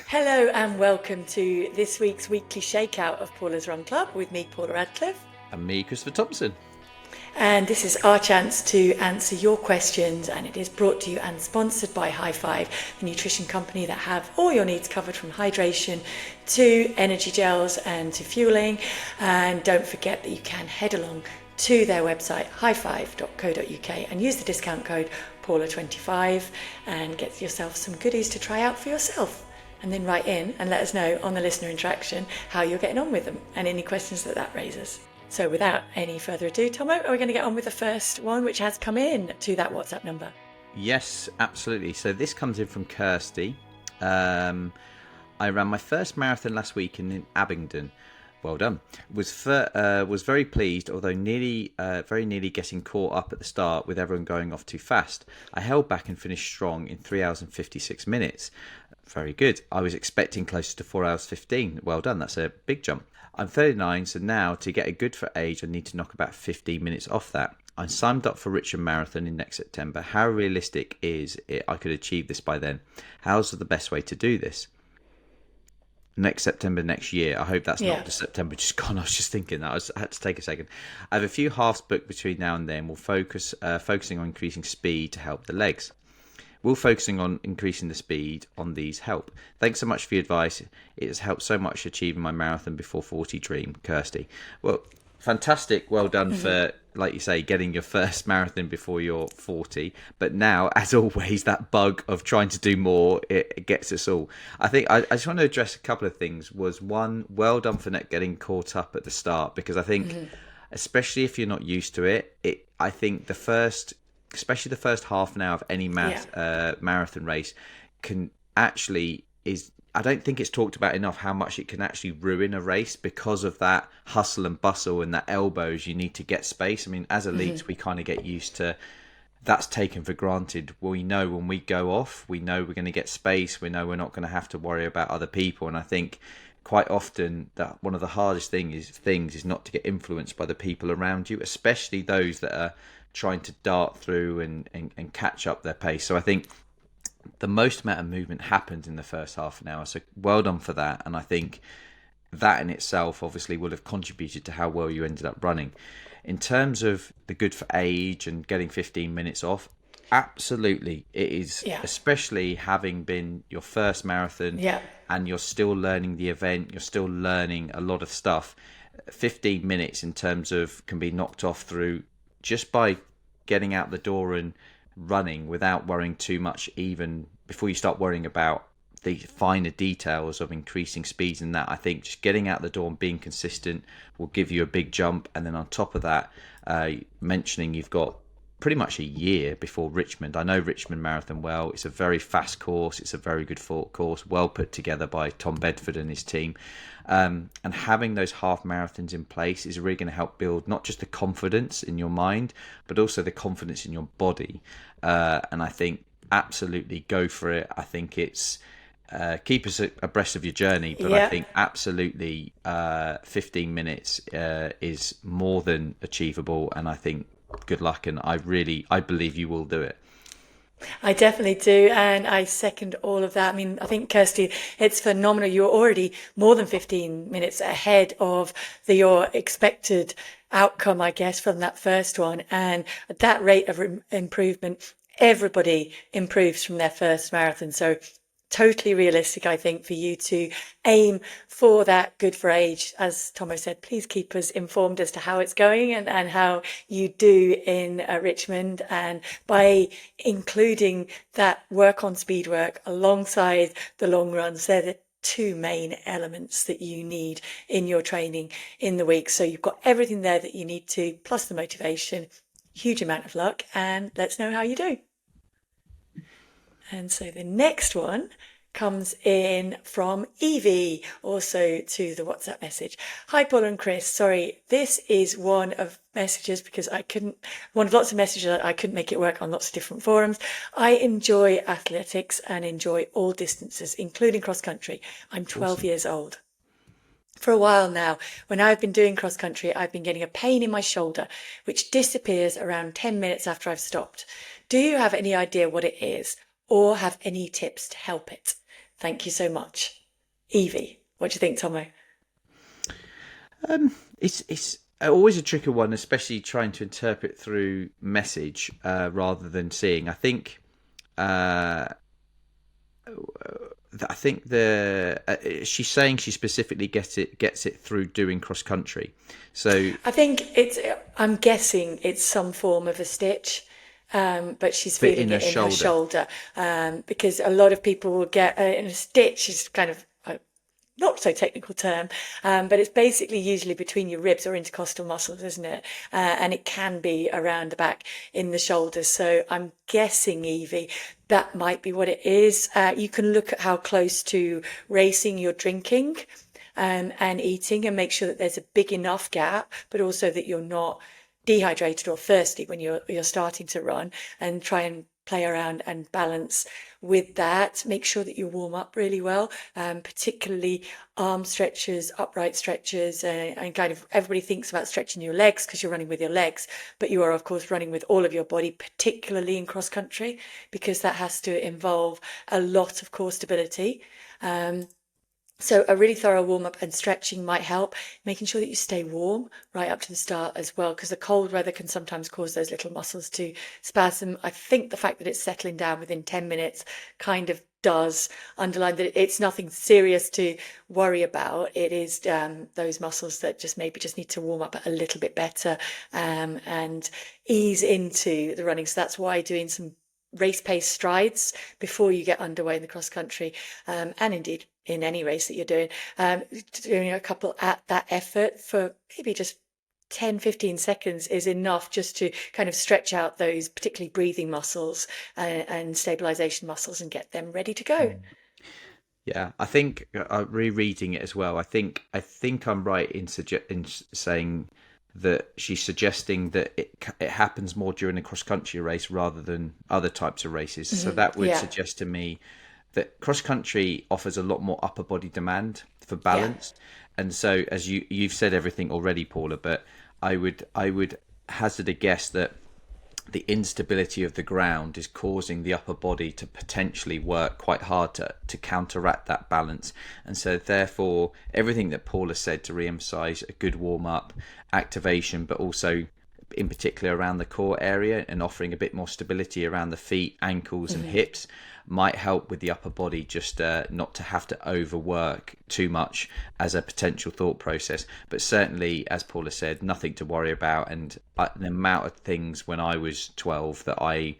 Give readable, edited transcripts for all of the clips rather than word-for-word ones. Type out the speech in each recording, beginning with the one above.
Hello and welcome to this week's weekly Shakeout of Paula's Run Club with me, Paula Radcliffe. And me, Christopher Thompson. And this is our chance to answer your questions, and it is brought to you and sponsored by High Five, the nutrition company that have all your needs covered from hydration to energy gels and to fueling. And don't forget that you can head along to their website highfive.co.uk and use the discount code Paula25 and get yourself some goodies to try out for yourself. And then write in and let us know on the listener interaction how you're getting on with them and any questions that raises. So without any further ado, Tomo, are we going to get on with the first one, which has come in to that WhatsApp number? Yes, absolutely. So this comes in from Kirsty. I ran my first marathon last week in Abingdon. Well done. Was very pleased, although very nearly getting caught up at the start with everyone going off too fast. I held back and finished strong in 3 hours and 56 minutes. Very good. I was expecting closer to 4 hours 15. Well done. That's a big jump. I'm 39, so now to get a good for age, I need to knock about 15 minutes off that. I signed up for Richmond Marathon in next September. How realistic is it I could achieve this by then? How's the best way to do this? Next September next year. I hope that's not the September just gone. I was just thinking that. I had to take a second. I have a few halves booked between now and then. We'll focusing on increasing speed to help the legs. Will focusing on increasing the speed on these help? Thanks so much for your advice. It has helped so much achieving my marathon before 40 dream, Kirsty. Well, fantastic. Well done for, like you say, getting your first marathon before you're 40. But now, as always, that bug of trying to do more, it gets us all. I think I just want to address a couple of things. Was one, well done for not getting caught up at the start, because I think, especially if you're not used to it, I think especially the first half an hour of any marathon race I don't think it's talked about enough how much it can actually ruin a race because of that hustle and bustle and that elbows. You need to get space. I mean, as elites, we kind of get used to that's taken for granted. We know when we go off, we know we're going to get space. We know we're not going to have to worry about other people. And I think quite often that one of the hardest things is not to get influenced by the people around you, especially those that are trying to dart through and catch up their pace. So I think the most amount of movement happens in the first half an hour. So well done for that. And I think that in itself obviously would have contributed to how well you ended up running. In terms of the good for age and getting 15 minutes off, absolutely it is, especially having been your first marathon and you're still learning the event, you're still learning a lot of stuff. 15 minutes in terms of can be knocked off through just by getting out the door and running without worrying too much, even before you start worrying about the finer details of increasing speeds and that. I think just getting out the door and being consistent will give you a big jump. And then on top of that, mentioning you've got pretty much a year before Richmond. I know Richmond Marathon well. It's a very fast course. It's a very good course, well put together by Tom Bedford and his team. And having those half marathons in place is really going to help build not just the confidence in your mind, but also the confidence in your body. And I think absolutely go for it. I think it's keep us abreast of your journey, but I think absolutely 15 minutes is more than achievable. And I think good luck, and I believe you will do it. I definitely do, and I second all of that. I mean, I think, Kirsty, it's phenomenal. You're already more than 15 minutes ahead of your expected outcome, I guess, from that first one. And at that rate of improvement, everybody improves from their first marathon. So totally realistic, I think, for you to aim for that good for age. As Tomo said, please keep us informed as to how it's going and how you do in Richmond. And by including that work on speed work alongside the long runs, they're the two main elements that you need in your training in the week. So you've got everything there that you need to, plus the motivation, huge amount of luck, and let's know how you do. And so the next one comes in from Evie, also to the WhatsApp message. Hi, Paula and Chris. Sorry, this is one of messages because one of lots of messages that I couldn't make it work on lots of different forums. I enjoy athletics and enjoy all distances, including cross country. I'm 12 years old. For a while now, when I've been doing cross country, I've been getting a pain in my shoulder, which disappears around 10 minutes after I've stopped. Do you have any idea what it is, or have any tips to help it? Thank you so much. Evie, what do you think, Tomo? It's always a tricky one, especially trying to interpret through message rather than seeing. Uh, I think she's saying she specifically gets it through doing cross country. So, I think I'm guessing it's some form of a stitch, but she's but in feeling her it in her shoulder. shoulder, because a lot of people will get in a stitch is kind of not so technical term, but it's basically usually between your ribs or intercostal muscles, isn't it? And it can be around the back in the shoulders. So I'm guessing, Evie, that might be what it is. You can look at how close to racing you're drinking, and eating, and make sure that there's a big enough gap, but also that you're not dehydrated or thirsty when you're starting to run, and try and play around and balance with that. Make sure that you warm up really well, particularly arm stretches, upright stretches, and kind of everybody thinks about stretching your legs because you're running with your legs, but you are of course running with all of your body, particularly in cross country, because that has to involve a lot of core stability. So a really thorough warm up and stretching might help, making sure that you stay warm right up to the start as well, because the cold weather can sometimes cause those little muscles to spasm. I think the fact that it's settling down within 10 minutes kind of does underline that it's nothing serious to worry about. It is those muscles that just maybe just need to warm up a little bit better, and ease into the running. So that's why doing some race pace strides before you get underway in the cross country, and indeed in any race that you're doing a couple at that effort for maybe just 10-15 seconds is enough just to kind of stretch out those particularly breathing muscles, and stabilization muscles, and get them ready to go. Yeah, I think rereading it as well. I think I'm right in saying that she's suggesting that it happens more during a cross country race rather than other types of races. So that would Yeah, suggest to me that cross country offers a lot more upper body demand for yeah, balance. And so, as you've said everything already, Paula, but I would hazard a guess that the instability of the ground is causing the upper body to potentially work quite hard to counteract that balance. And so therefore everything that Paula said to re-emphasize a good warm-up, activation, but also in particular around the core area and offering a bit more stability around the feet, ankles and hips might help with the upper body, just not to have to overwork too much as a potential thought process. But certainly, as Paula said, nothing to worry about. And the amount of things when I was 12 that I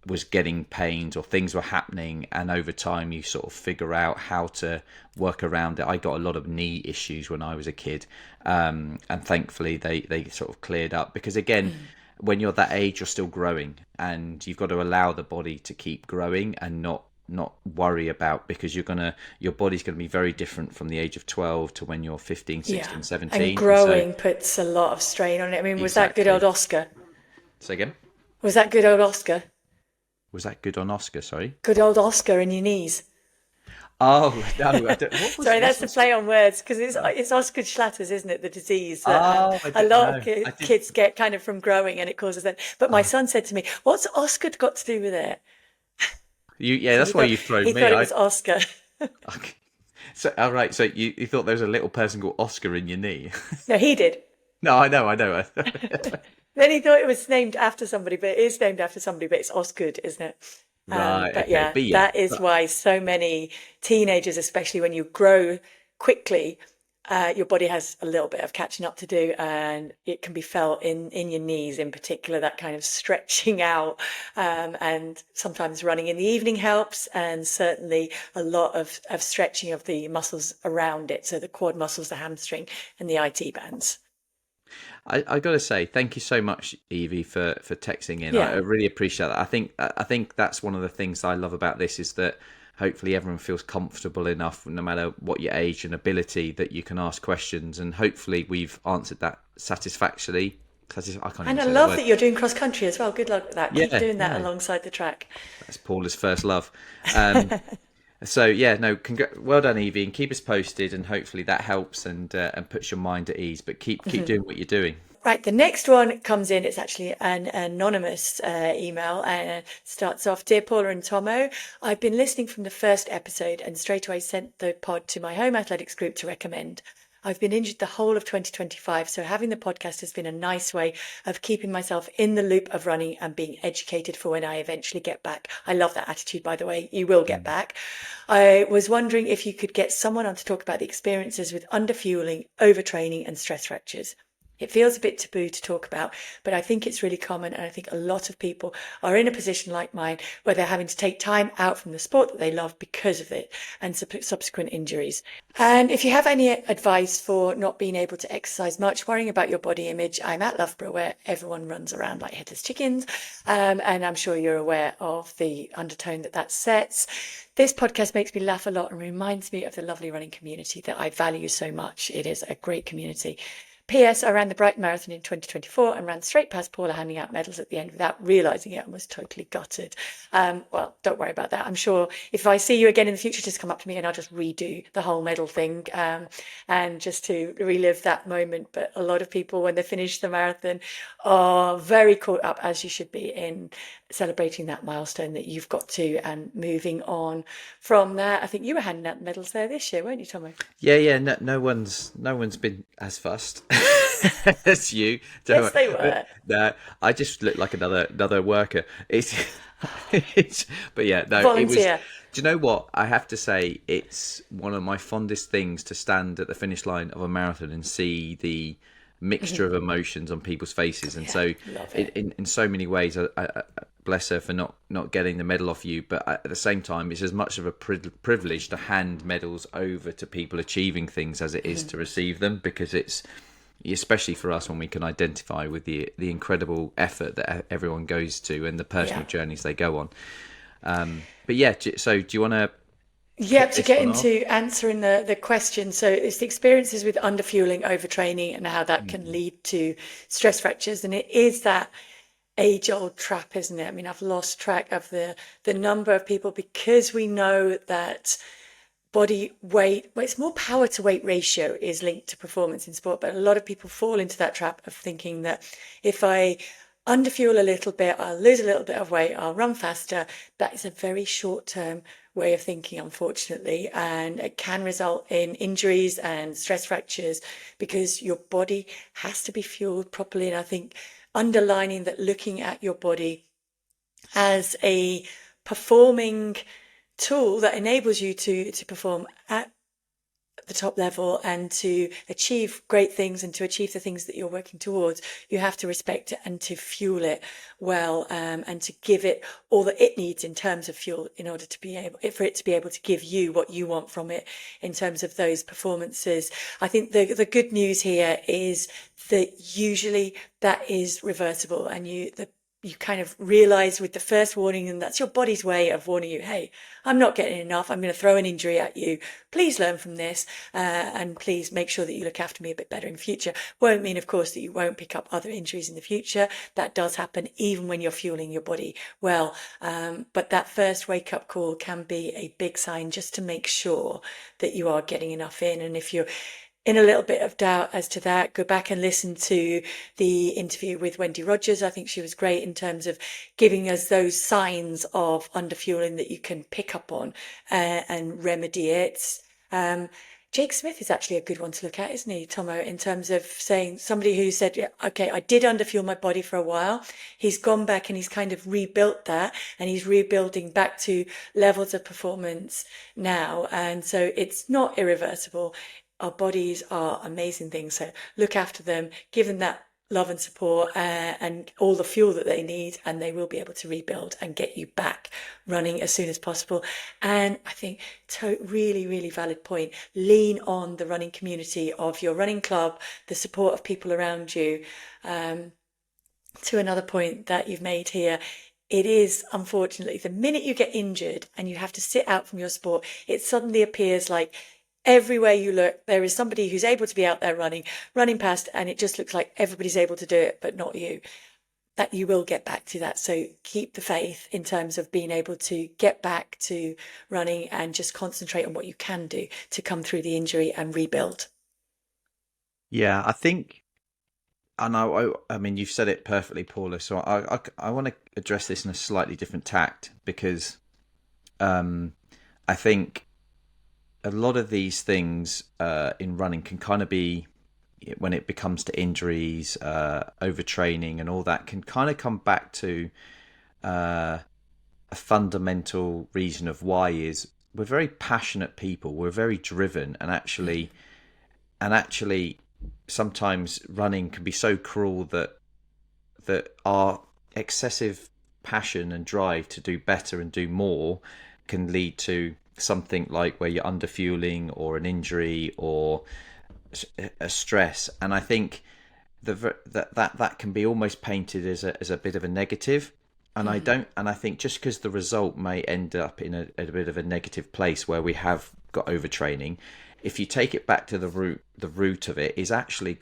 was getting pains or things were happening, and over time you sort of figure out how to work around it. I got a lot of knee issues when I was a kid, and thankfully they sort of cleared up, because again, when you're that age you're still growing, and you've got to allow the body to keep growing and not worry about, because your body's going to be very different from the age of 12 to when you're 15, yeah. 16, And 17. And so growing puts a lot of strain on it. I mean, was that good old exactly. Oscar? So again, Was that good old Oscar? was that good on Oscar? Sorry. Good old Oscar in your knees. Oh no, I don't, what was Sorry, what's that's the Oscar? play on words, because it's Osgood Schlatters, isn't it? The disease that Oh, I a don't lot of know. I did. kids get kind of from growing, and it causes that. But my Oh, son said to me, "What's Osgood got to do with it?" yeah, Because that's why you've thrown he me. thought it was Oscar. Okay. So, all right. So you thought there was a little person called Oscar in your knee? No, he did. No, I know. Then he thought it was named after somebody, but it is named after somebody, but it's Osgood, isn't it? Right. But Okay. yeah, But yeah. that is But why so many teenagers, especially when you grow quickly, your body has a little bit of catching up to do, and it can be felt in your knees in particular, that kind of stretching out. And sometimes running in the evening helps, and certainly a lot of stretching of the muscles around it. So the quad muscles, the hamstring, and the IT bands. I got to say, thank you so much, Evie, for texting in. I Yeah. really appreciate that. I think that's one of the things I love about this, is that hopefully everyone feels comfortable enough, no matter what your age and ability, that you can ask questions, and hopefully we've answered that satisfactorily. I can't And even I say that love word. that you're doing cross country as well. Good luck with that. Keep Yeah, doing that yeah. alongside the track. That's Paula's first love. Um, so yeah, no, well done, Evie, and keep us posted, and hopefully that helps and puts your mind at ease. But keep doing what you're doing. Right, the next one comes in. It's actually an anonymous email and it starts off, Dear Paula and Tomo, I've been listening from the first episode and straight away sent the pod to my home athletics group to recommend. I've been injured the whole of 2025, so having the podcast has been a nice way of keeping myself in the loop of running and being educated for when I eventually get back. I love that attitude, by the way. You will get back. I was wondering if you could get someone on to talk about the experiences with underfueling, overtraining, and stress fractures. It feels a bit taboo to talk about, but I think it's really common. And I think a lot of people are in a position like mine where they're having to take time out from the sport that they love because of it and subsequent injuries. And if you have any advice for not being able to exercise much, worrying about your body image, I'm at Loughborough where everyone runs around like headless chickens. And I'm sure you're aware of the undertone that sets. This podcast makes me laugh a lot and reminds me of the lovely running community that I value so much. It is a great community. P.S. I ran the Brighton Marathon in 2024 and ran straight past Paula handing out medals at the end without realising it and was totally gutted. Well, don't worry about that. I'm sure if I see you again in the future, just come up to me and I'll just redo the whole medal thing and just to relive that moment. But a lot of people, when they finish the marathon, are very caught up, as you should be, in celebrating that milestone that you've got to and moving on from that. I think you were handing out medals there this year, weren't you, Tomo? Yeah. No one's been as fussed as you. Don't Yes, worry. they were. No, I just look like another worker. It's, but yeah, no, it was. Volunteer. Do you know what? I have to say, it's one of my fondest things to stand at the finish line of a marathon and see the mixture of emotions on people's faces. And so, Love it. in so many ways, I bless her for not getting the medal off you, but at the same time it's as much of a privilege to hand medals over to people achieving things as it is to receive them, because it's especially for us when we can identify with the incredible effort that everyone goes to and the personal journeys they go on. But yeah, so do you want to To get into answering the question. So it's the experiences with underfueling, overtraining, and how that can lead to stress fractures. And it is that age-old trap, isn't it? I mean, I've lost track of the number of people, because we know that body weight, well, it's more power to weight ratio is linked to performance in sport, but a lot of people fall into that trap of thinking that if I underfuel a little bit, I'll lose a little bit of weight, I'll run faster. That is a very short-term way of thinking, unfortunately, and it can result in injuries and stress fractures because your body has to be fueled properly. And I think underlining that, looking at your body as a performing tool that enables you to perform at the top level and to achieve great things and to achieve the things that you're working towards, you have to respect it and to fuel it well, and to give it all that it needs in terms of fuel in order to be able for it to be able to give you what you want from it in terms of those performances. I think the good news here is that usually that is reversible, and you kind of realize with the first warning, and that's your body's way of warning you, hey, I'm not getting enough. I'm going to throw an injury at you. Please learn from this, and please make sure that you look after me a bit better in future. Won't mean, of course, that you won't pick up other injuries in the future. That does happen even when you're fueling your body well. But that first wake up call can be a big sign just to make sure that you are getting enough in. And if you're in a little bit of doubt as to that, go back and listen to the interview with Wendy Rogers. I think she was great in terms of giving us those signs of underfueling that you can pick up on and remedy it. Jake Smith is actually a good one to look at, isn't he, Tomo, in terms of saying somebody who said, yeah, okay, I did underfuel my body for a while. He's gone back and he's kind of rebuilt that, and he's rebuilding back to levels of performance now. And so it's not irreversible. Our bodies are amazing things, so look after them, give them that love and support and all the fuel that they need, and they will be able to rebuild and get you back running as soon as possible. And I think really, really valid point. Lean on the running community of your running club, the support of people around you. To another point that you've made here, it is, unfortunately, the minute you get injured and you have to sit out from your sport, it suddenly appears like everywhere you look, there is somebody who's able to be out there running past, and it just looks like everybody's able to do it, but not you. That you will get back to that. So keep the faith in terms of being able to get back to running and just concentrate on what you can do to come through the injury and rebuild. Yeah, I think And I mean, you've said it perfectly, Paula. So I want to address this in a slightly different tact because I think a lot of these things in running can kind of be, when it becomes to injuries, overtraining, and all that, can kind of come back to a fundamental reason of why is we're very passionate people, we're very driven, and actually sometimes running can be so cruel that our excessive passion and drive to do better and do more can lead to something like where you're underfueling or an injury or a stress. And I think that can be almost painted as a bit of a negative. And I think just because the result may end up in a bit of a negative place where we have got overtraining, if you take it back to the root of it is actually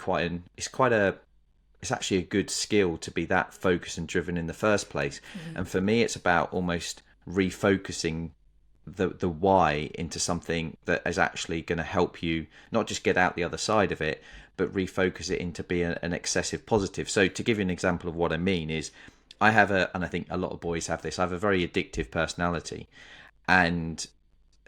it's actually a good skill to be that focused and driven in the first place. And for me, it's about almost refocusing the why into something that is actually going to help you not just get out the other side of it, but refocus it into be an excessive positive. So to give you an example of what I mean is, and I think a lot of boys have this, I have a very addictive personality, and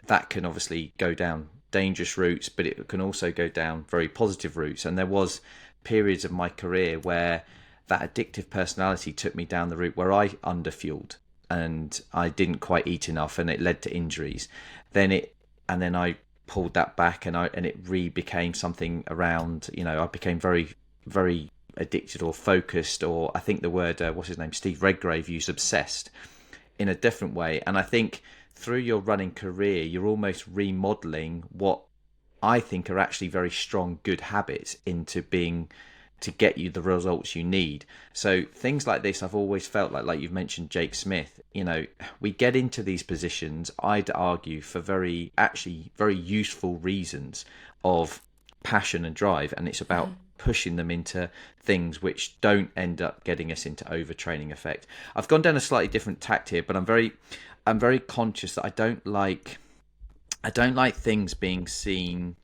that can obviously go down dangerous routes, but it can also go down very positive routes. And there was periods of my career where that addictive personality took me down the route where I underfueled and I didn't quite eat enough, and it led to injuries. And then I pulled that back, and it became something around, I became very, very addicted or focused, or I think the word what's his name, Steve Redgrave, used obsessed in a different way. And I think through your running career you're almost remodeling what I think are actually very strong good habits into being to get you the results you need. So things like this, I've always felt like you've mentioned Jake Smith, we get into these positions, I'd argue, for very useful reasons of passion and drive, and it's about pushing them into things which don't end up getting us into overtraining effect. I've gone down a slightly different tact here, but I'm very conscious that I don't like things being seen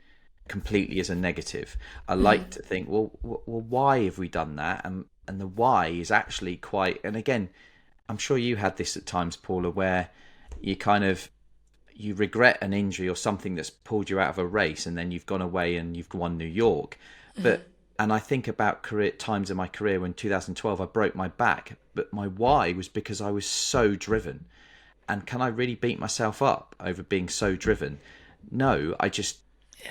completely as a negative. I like to think, well, why have we done that? And the why is actually quite. And again, I'm sure you had this at times, Paula, where you regret an injury or something that's pulled you out of a race, and then you've gone away and you've won New York. And I think about times in my career when 2012 I broke my back, but my why was because I was so driven. And can I really beat myself up over being so driven? No, I just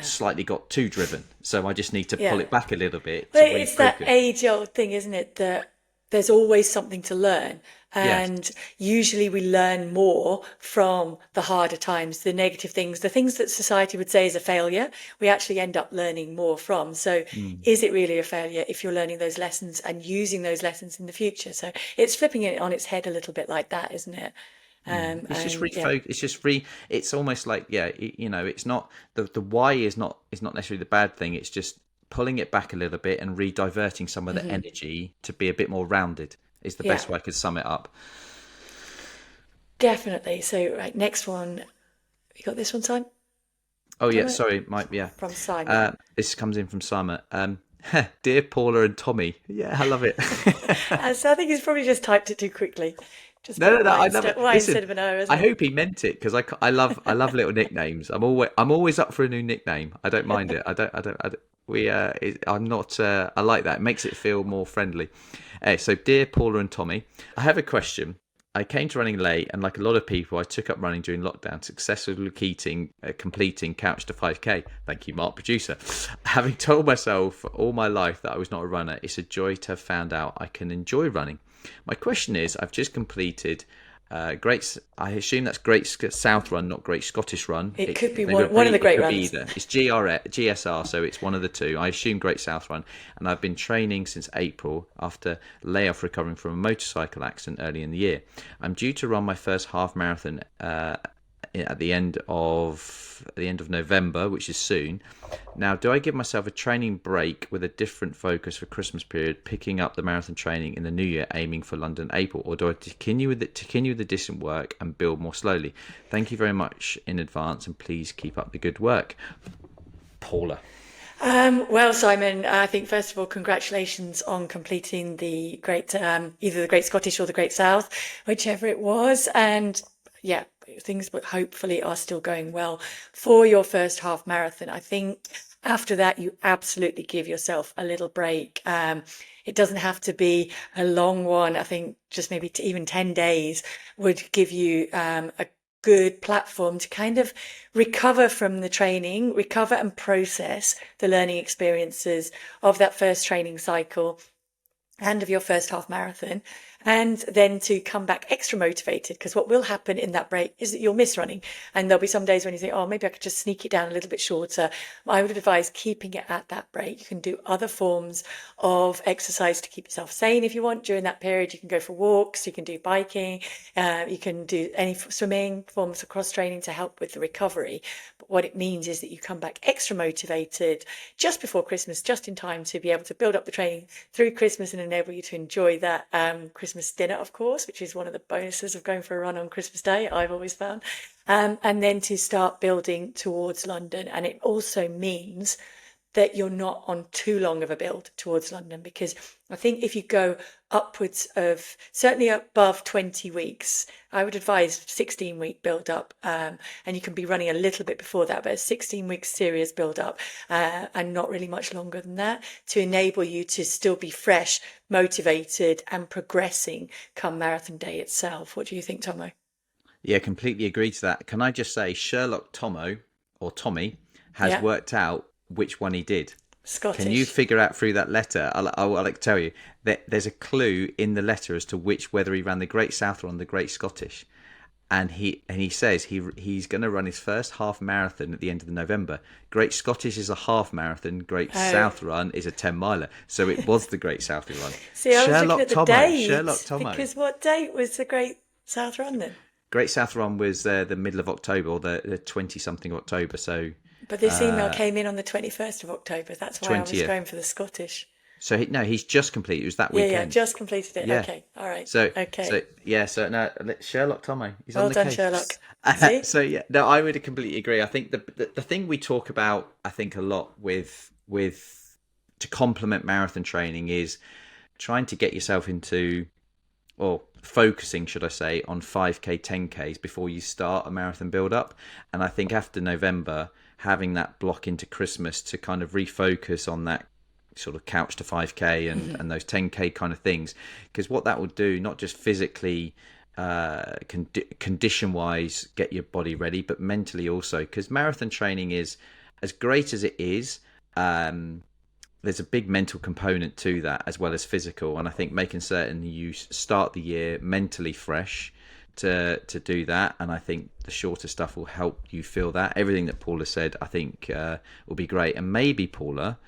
slightly got too driven. So I just need to pull it back a little bit. But it's that age-old thing, isn't it? That there's always something to learn. And usually we learn more from the harder times, the negative things, the things that society would say is a failure, we actually end up learning more from. So is it really a failure if you're learning those lessons and using those lessons in the future? So it's flipping it on its head a little bit like that, isn't it? It's just refocus. It's almost like, it's not the why is not necessarily the bad thing. It's just pulling it back a little bit and re-diverting some of the energy to be a bit more rounded is the best way I could sum it up. Definitely. So right, next one. You got this one, Simon? Oh yeah, sorry, From Simon. This comes in from Simon. Dear Paula and Tommy. Yeah, I love it. So I think he's probably just typed it too quickly. Just No, I love it. Y Listen, instead of an O, I hope he meant it, because I love little nicknames. I'm always up for a new nickname. I don't mind it. I'm not. I like that. It makes it feel more friendly. So dear Paula and Tommy, I have a question. I came to running late, and like a lot of people, I took up running during lockdown, successfully completing Couch to 5K. Thank you, Mark, producer. Having told myself all my life that I was not a runner, it's a joy to have found out I can enjoy running. My question is, I've just completed I assume that's Great South Run, not Great Scottish Run. It could be one of the great runs. It's GSR, so it's one of the two. I assume Great South Run, and I've been training since April after layoff recovering from a motorcycle accident early in the year. I'm due to run my first half marathon at the end of November, which is soon. Now, do I give myself a training break with a different focus for Christmas period, picking up the marathon training in the new year, aiming for London April, or do I continue with the distant work and build more slowly? Thank you very much in advance, and please keep up the good work, Paula. Well, Simon, I think first of all, congratulations on completing the Great, either the Great Scottish or the Great South, whichever it was. And yeah, things but hopefully are still going well for your first half marathon. I think after that, you absolutely give yourself a little break. It doesn't have to be a long one. I think just maybe even 10 days would give you a good platform to kind of recover from the training, recover and process the learning experiences of that first training cycle and of your first half marathon, and then to come back extra motivated, because what will happen in that break is that you'll miss running, and there'll be some days when you think, oh, maybe I could just sneak it down a little bit shorter. I would advise keeping it at that break. You can do other forms of exercise to keep yourself sane if you want during that period. You can go for walks, you can do biking, you can do any swimming forms of cross training to help with the recovery. But what it means is that you come back extra motivated just before Christmas, just in time to be able to build up the training through Christmas and enable you to enjoy that Christmas dinner, of course, which is one of the bonuses of going for a run on Christmas Day, I've always found. And then to start building towards London. And it also means that you're not on too long of a build towards London, because I think if you go upwards of certainly above 20 weeks, I would advise 16-week build up, and you can be running a little bit before that, but a 16-week serious build up, and not really much longer than that, to enable you to still be fresh, motivated and progressing come marathon day itself. What do you think, Tomo? Yeah, completely agree to that. Can I just say, Sherlock Tomo or Tommy has Yeah, worked out which one he did. Can you Scottish. figure out through that letter? I'll tell you that there's a clue in the letter as to whether he ran the Great South Run, the Great Scottish, and he says he's going to run his first half marathon at the end of November. Great Scottish is a half marathon. Great Oh, South Run is a 10 miler. So it was the Great South Run. see, I was looking at the Sherlock date, Tomo. because what date was the Great South Run then? Great South Run was the middle of October, or the 20 something of October. So But this email came in on the 21st of October. That's why I was 20th. going for the Scottish. So no, he's just completed. It was that Yeah, weekend. just completed it. Yeah. Okay, all right. So Okay. yeah. So no, Sherlock Tomo, he's on Well the done, case. Sherlock. See? So yeah, no, I would completely agree. I think the thing we talk about, I think a lot with to complement marathon training is trying to get yourself into, or focusing, should I say, on 5K, 10Ks before you start a marathon build up. And I think after November, having that block into Christmas to kind of refocus on that sort of couch to 5K and those 10K kind of things, because what that will do, not just physically, condition wise, get your body ready, but mentally also, because marathon training is, as great as it is, there's a big mental component to that as well as physical, and I think making certain you start the year mentally fresh to do that, and I think the shorter stuff will help you feel that. Everything that Paula said, I think, will be great. And maybe, Paula,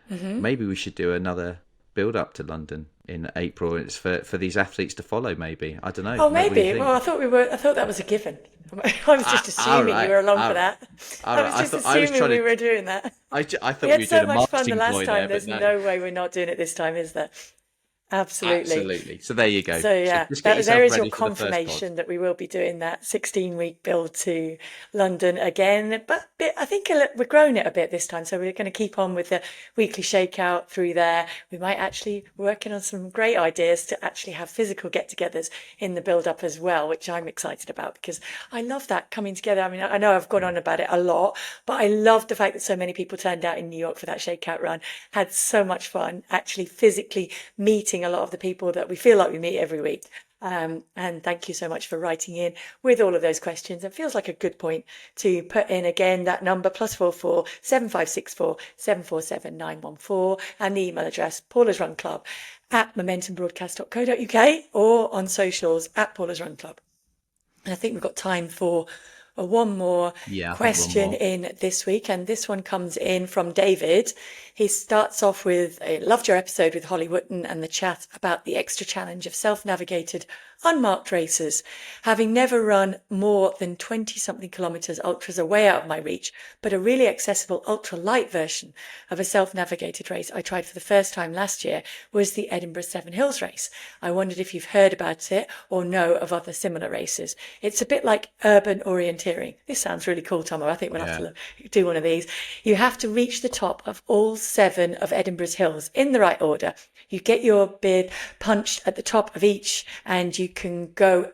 maybe we should do another build up to London in April. It's for these athletes to follow. Maybe, I don't know. Oh, What do you maybe. think? Well, I thought that was a given. I was just All assuming you right, were along for all right, that. all I right. was just I was assuming trying we to. were doing that. I We thought we had were so doing a much fun the marketing last ploy there, time. but There's no. no way we're not doing it this time, is there? Absolutely. Absolutely. So there you go. So So yeah, just get there yourself is your ready for the first pod. confirmation that we will be doing that 16-week build to London again. But I think we're growing it a bit this time, so we're going to keep on with the weekly shakeout through there. We might actually working on some great ideas to actually have physical get-togethers in the build-up as well, which I'm excited about because I love that coming together. I mean, I know I've gone on about it a lot, but I love the fact that so many people turned out in New York for that shakeout run, had so much fun actually physically meeting a lot of the people that we feel like we meet every week. And thank you so much for writing in with all of those questions. It feels like a good point to put in again that number +44 7564 747 914 and the email address Paula's Run Club at momentumbroadcast.co.uk or on socials at Paula's Run Club. And I think we've got time for one more Yeah, I think one question more. in this week, and this one comes in from David. He starts off with, I loved your episode with Holly Wooten and the chat about the extra challenge of self-navigated unmarked races, having never run more than 20 something kilometres. Ultras are way out of my reach, but a really accessible ultra light version of a self-navigated race I tried for the first time last year was the Edinburgh Seven Hills race. I wondered if you've heard about it or know of other similar races. It's a bit like urban orienteering. This sounds really cool, Tomo. I think we'll have to do one of these. You have to reach the top of all 7 of Edinburgh's hills in the right order. You get your bid punched at the top of each, and you can go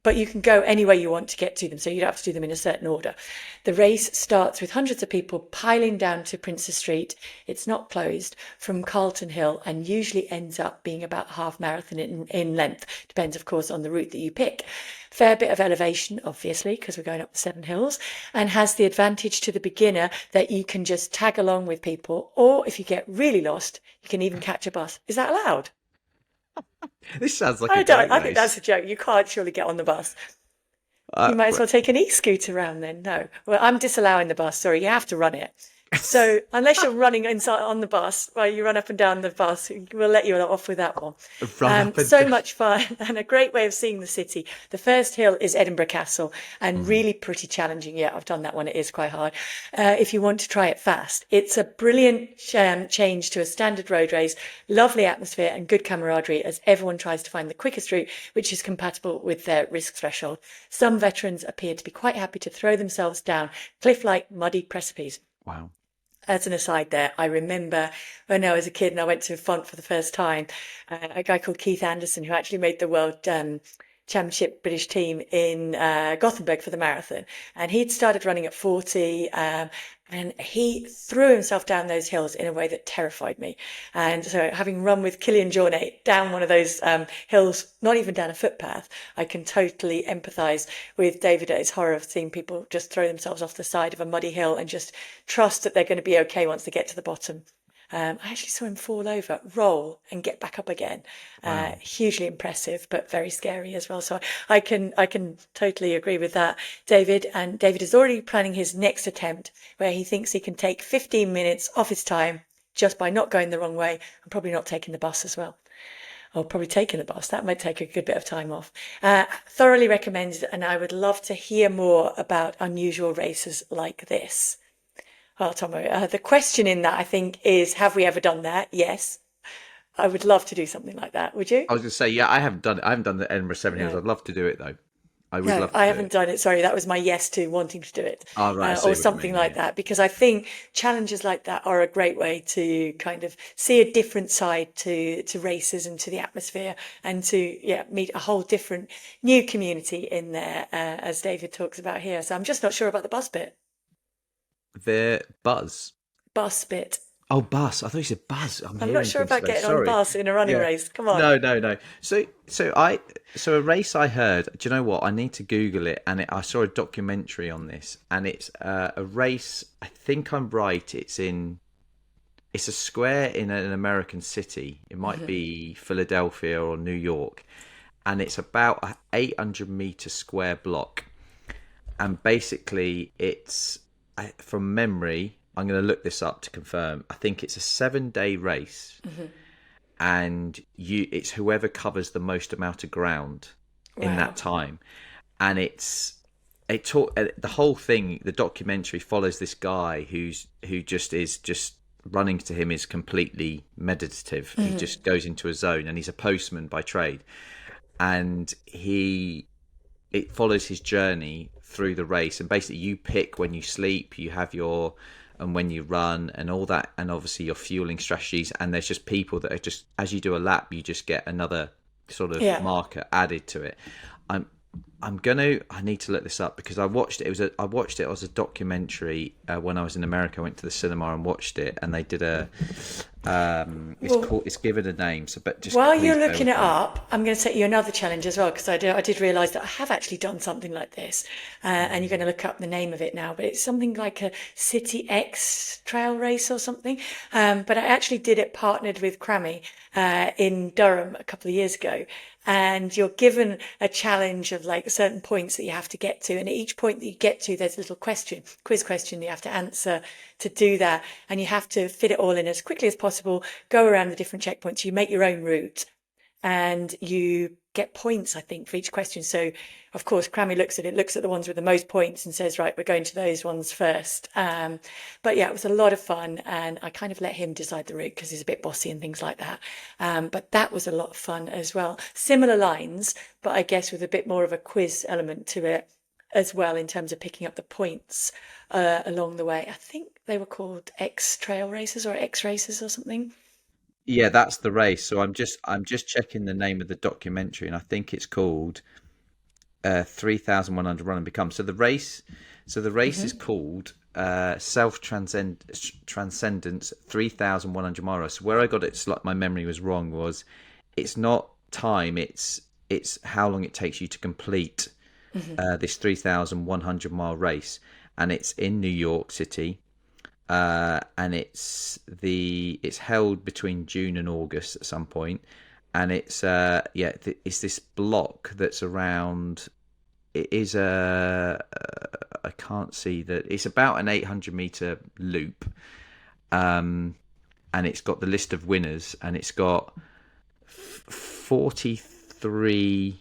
any way you want to get to them, so you don't have to do them in a certain order. The race starts with hundreds of people piling down to Princes Street. It's not closed, from Carlton Hill, and usually ends up being about half marathon in length. Depends, of course, on the route that you pick. Fair bit of elevation, obviously, because we're going up the 7 hills, and has the advantage to the beginner that you can just tag along with people, or if you get really lost, you can even catch a bus. Is that allowed? This sounds like I think that's a joke. You can't surely get on the bus. You might as well take an e-scooter around then. No. Well, I'm disallowing the bus. Sorry, you have to run it. So unless you're running inside on the bus, well, you run up and down the bus, we'll let you off with that one. So much fun and a great way of seeing the city. The first hill is Edinburgh Castle, and really pretty challenging. Yeah, I've done that one. It is quite hard. If you want to try it fast, it's a brilliant change to a standard road race, lovely atmosphere and good camaraderie as everyone tries to find the quickest route, which is compatible with their risk threshold. Some veterans appear to be quite happy to throw themselves down cliff-like muddy precipices. Wow. As an aside there, I remember when I was a kid and I went to Font for the first time, a guy called Keith Anderson, who actually made the world championship British team in Gothenburg for the marathon. And he'd started running at 40, and he threw himself down those hills in a way that terrified me. And so having run with Killian Jornet down one of those hills, not even down a footpath, I can totally empathise with David at his horror of seeing people just throw themselves off the side of a muddy hill and just trust that they're going to be okay once they get to the bottom. I actually saw him fall over, roll, and get back up again. Wow. Hugely impressive, but very scary as well. So I can totally agree with that, David. And David is already planning his next attempt, where he thinks he can take 15 minutes off his time just by not going the wrong way and probably not taking the bus as well. Or probably taking the bus. That might take a good bit of time off. Thoroughly recommended, and I would love to hear more about unusual races like this. Well, Tomo, the question in that, I think, is, have we ever done that? Yes. I would love to do something like that. Would you? I was going to say, yeah, I haven't done it. I haven't done the Edinburgh Seven Hills. I'd love to do it, though. I would love to. I haven't done it. Sorry, that was my yes to wanting to do it. Oh, right. Or something like that, because I think challenges like that are a great way to kind of see a different side to races and to the atmosphere, and to meet a whole different new community in there, as David talks about here. So I'm just not sure about the bus bit. The bus bit. Oh, bus. I thought you said buzz. I'm not sure about getting on a bus in a running race. Come on. No. So a race I heard. Do you know what? I need to Google it, and I saw a documentary on this, and it's a race. I think I'm right. It's a square in an American city. It might be Philadelphia or New York, and it's about an 800-meter square block, and basically it's. From memory, I'm going to look this up to confirm. I think it's a 7-day race, and it's whoever covers the most amount of ground in that time. And the whole thing. The documentary follows this guy who just running to him is completely meditative. He just goes into a zone, and he's a postman by trade, and it follows his journey through the race. And basically you pick when you sleep, you have and when you run and all that, and obviously your fueling strategies, and there's just people that are just, as you do a lap, you just get another sort of marker added to it. I need to look this up because I watched it. I watched it as a documentary when I was in America. I went to the cinema and watched it, and they did it's given a name. So, but just while you're looking it up, I'm going to set you another challenge as well, because I did realise that I have actually done something like this, and you're going to look up the name of it now. But it's something like a City X trail race or something. But I actually did it partnered with Crammy in Durham a couple of years ago. And you're given a challenge of like certain points that you have to get to. And at each point that you get to, there's a little quiz question you have to answer to do that. And you have to fit it all in as quickly as possible, go around the different checkpoints. You make your own route, and you get points, I think, for each question. So, of course, Crammy looks at the ones with the most points and says, right, we're going to those ones first. But yeah, it was a lot of fun, and I kind of let him decide the route because he's a bit bossy and things like that. But that was a lot of fun as well. Similar lines, but I guess with a bit more of a quiz element to it as well, in terms of picking up the points along the way. I think they were called X Trail Races or X Races or something. Yeah, that's the race. So I'm just checking the name of the documentary, and I think it's called 3,100 Run and Become. So the race is called Self Transcendence 3,100 miles. So where I got it, it's like my memory was wrong. Was it's not time? It's how long it takes you to complete this 3,100 mile race, and it's in New York City. And it's held between June and August at some point, and it's this block that's around. It is I can't see that it's about an 800-meter loop, and it's got the list of winners, and it's got 43.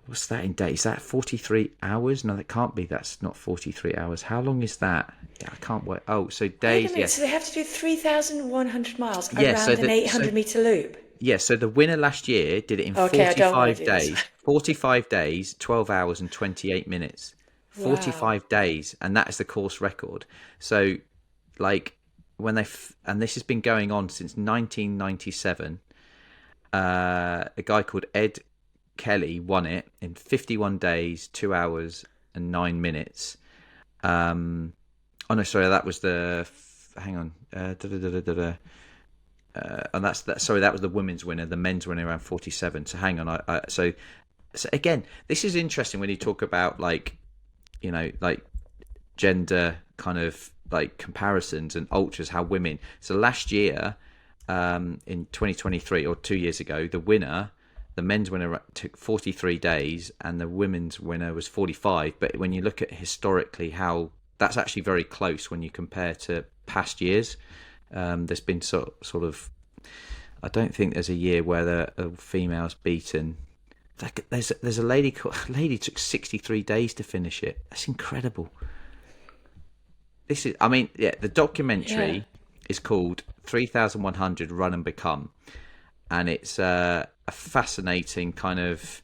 What's that in days? Is that 43 hours? No, that can't be. That's not 43 hours. How long is that? Yeah, I can't wait. Oh, so Wait a days. minute, Yeah, so they have to do 3,100 miles yeah. So around an the so 800-meter loop. yeah. So the winner last year did it in Okay, I don't want to 45 do this. days. 45 days, 12 hours and 28 minutes. Wow. 45 days, and that is the course record. So, like and this has been going on since 1997. A guy called Ed Kelly won it in 51 days, 2 hours and 9 minutes. Oh no, sorry, that was the. Hang on. And that's that. Sorry, that was the women's winner. The men's winner around 47. So hang on. So again, this is interesting when you talk about like like gender kind of like comparisons and ultras. How women. So last year, in 2023 or 2 years ago, the men's winner took 43 days and the women's winner was 45. But when you look at historically how that's actually very close when you compare to past years. There's been sort of, I don't think there's a year where the female's beaten. Like, there's a lady took 63 days to finish it. That's incredible. The Yeah. documentary is called 3,100 Run and Become, and it's a fascinating kind of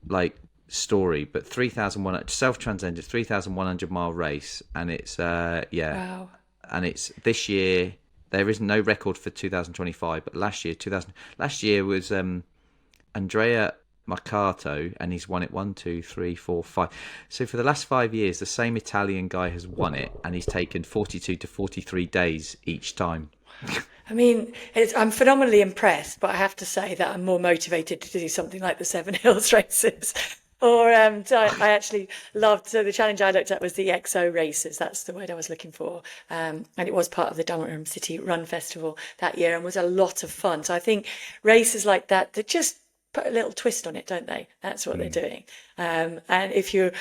like story. But 3,100 self-transcended 3,100 mile race, and it's Wow. and it's this year. There is no record for 2025, but last year was Andrea Mercato, and he's won it 1, 2, 3, 4, 5. So for the last 5 years, the same Italian guy has won it, and he's taken 42 to 43 days each time. I mean, I'm phenomenally impressed, but I have to say that I'm more motivated to do something like the Seven Hills races. Or so I actually loved, so the challenge I looked at was the XO races. That's the word I was looking for. And it was part of the Durham City Run Festival that year and was a lot of fun. So I think races like that just put a little twist on it, don't they? That's what they're doing. And if you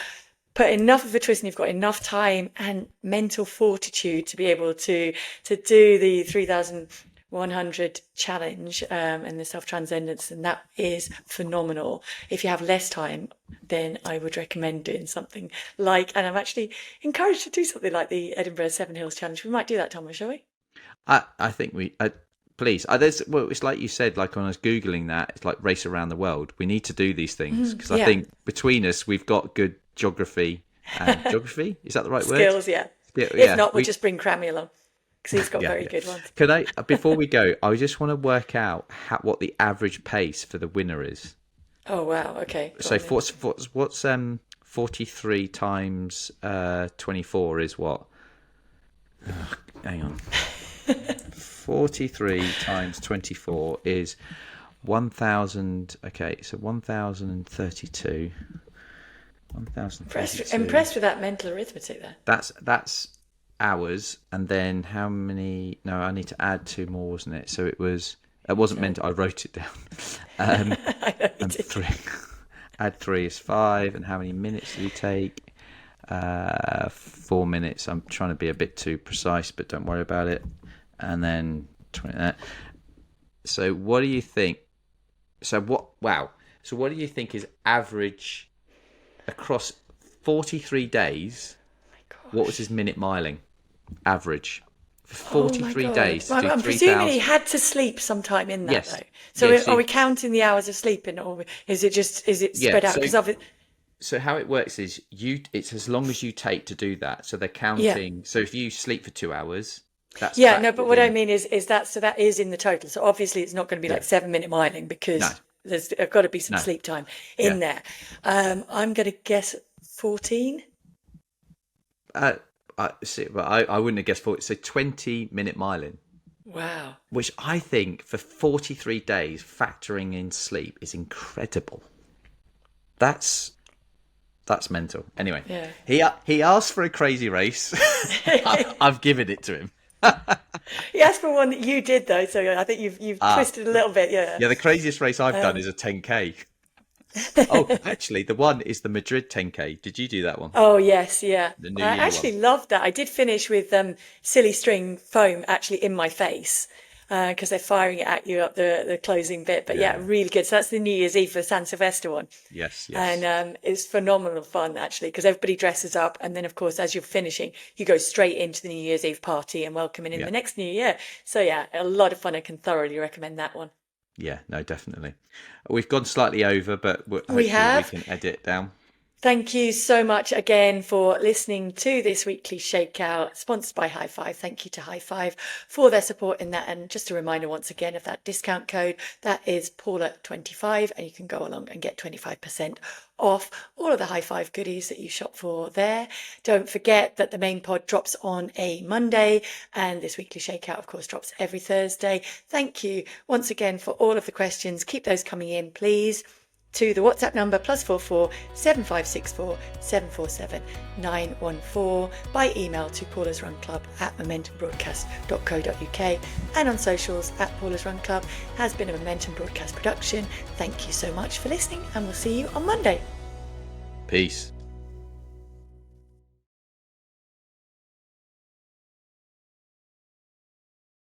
put enough of a twist and you've got enough time and mental fortitude to be able to do the 3,100 challenge and the self-transcendence, and that is phenomenal. If you have less time, then I would recommend doing something like, and I'm actually encouraged to do something like the Edinburgh Seven Hills Challenge. We might do that, Thomas, shall we? I think please. It's like you said, like when I was Googling that, it's like race around the world. We need to do these things because I Yeah. think between us, we've got good geography. Geography? Is that the right word? Skills, yeah. Yeah, If yeah. not, we'll just bring Crammy along because he's got Yeah, very yeah. good ones. Can I, before we go, I just want to work out what the average pace for the winner is. Oh, wow. Okay. Go So on then. what's 43 times 24 is what? Hang on. 43 times 24 is 1,000. Okay, so 1,032. 1,032. Impressed with that mental arithmetic there. That's hours, and then how many? No, I need to add two more, wasn't it? So it wasn't meant. I wrote it down. I know you And did. three, add 3 is 5. And how many minutes do you take? 4 minutes. I'm trying to be a bit too precise, but don't worry about it. And then 20. So what do you think? So what? Wow. So what do you think is average across 43 days? What was his minute miling average for 43 days to do I'm presuming he 3,000? had to sleep sometime in that, Yes. though. So Yeah, are we counting the hours of sleeping, or is it yeah. spread out? Because So how it works is it's as long as you take to do that. So they're yeah. counting. So if you sleep for 2 hours, that's Yeah, no, but factored what I in. mean is that, so that is in the total. So obviously it's not going to be like Yeah. 7 minute miling, No. because there's got to be some No. sleep time Yeah. in there. I'm going to guess 14. See, but I wouldn't have guessed 40. So 20-minute miling, Wow. which I think for 43 days, factoring in sleep, is incredible. That's mental. Anyway, Yeah. he asked for a crazy race. I've given it to him. He asked for one that you did, though, so I think you've twisted a little bit. Yeah. Yeah, the craziest race I've done is a 10K. Oh, actually, the one is the Madrid 10K. Did you do that one? Oh yes, yeah. The New I Year actually one. loved that. I did finish with silly string foam actually in my face, because they're firing it at you up the closing bit. But yeah, Yeah. really good. So that's the New Year's Eve for San Silvestre one. Yes, yes. And it's phenomenal fun, actually, because everybody dresses up. And then, of course, as you're finishing, you go straight into the New Year's Eve party and welcoming in Yeah. the next New Year. So yeah, a lot of fun. I can thoroughly recommend that one. Yeah, no, definitely. We've gone slightly over, but hopefully We we have. can edit down. Thank you so much again for listening to this weekly Shakeout, sponsored by High Five. Thank you to High Five for their support in that. And just a reminder once again of that discount code, that is Paula25, and you can go along and get 25% off all of the High Five goodies that you shop for there. Don't forget that the main pod drops on a Monday, and this weekly Shakeout, of course, drops every Thursday. Thank you once again for all of the questions. Keep those coming in, please, to the WhatsApp number +44 7564 747 914, by email to paulasrunclub@momentumbroadcast.co.uk, and on socials @Paula's Run Club. Has been a Momentum Broadcast production. Thank you so much for listening, and we'll see you on Monday. Peace.